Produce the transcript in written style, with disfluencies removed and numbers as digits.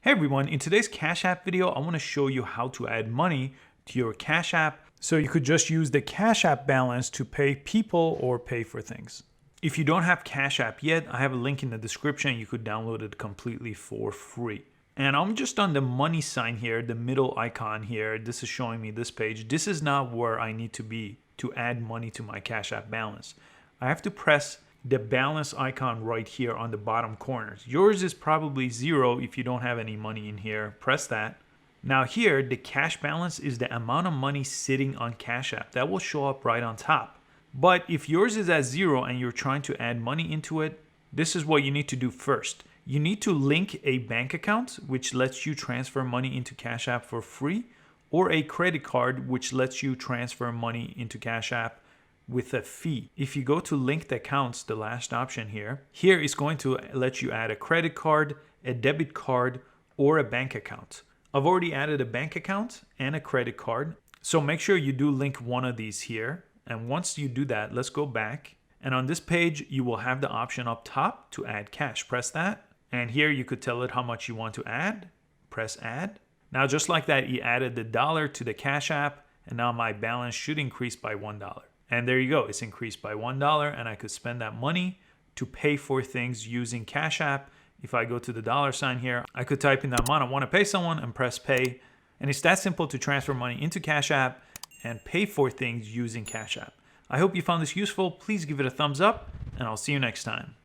Hey everyone, in today's Cash App video, I want to show you how to add money to your Cash App so you could just use the Cash App balance to pay people or pay for things. If you don't have Cash App yet, I have a link in the description. You could download it completely for free. And I'm just on the money sign here, the middle icon here. This is showing me this page. This is not where I need to be to add money to my Cash App balance. I have to press the balance icon right here on the bottom corners. Yours is probably 0 if you don't have any money in here. Press that. Now here, the cash balance is the amount of money sitting on Cash App. That will show up right on top. But if yours is at 0 and you're trying to add money into it, this is what you need to do first. You need to link a bank account, which lets you transfer money into Cash App for free, or a credit card, which lets you transfer money into Cash App with a fee. If you go to linked accounts, the last option here is going to let you add a credit card, a debit card, or a bank account. I've already added a bank account and a credit card. So make sure you do link one of these here. And once you do that, let's go back. And on this page, you will have the option up top to add cash. Press that. And here you could tell it how much you want to add. Press add. Now, just like that, you added the dollar to the Cash App. And now my balance should increase by $1. And there you go, it's increased by $1 and I could spend that money to pay for things using Cash App. If I go to the dollar sign here, I could type in the amount I want to pay someone and press pay. And it's that simple to transfer money into Cash App and pay for things using Cash App. I hope you found this useful. Please give it a thumbs up and I'll see you next time.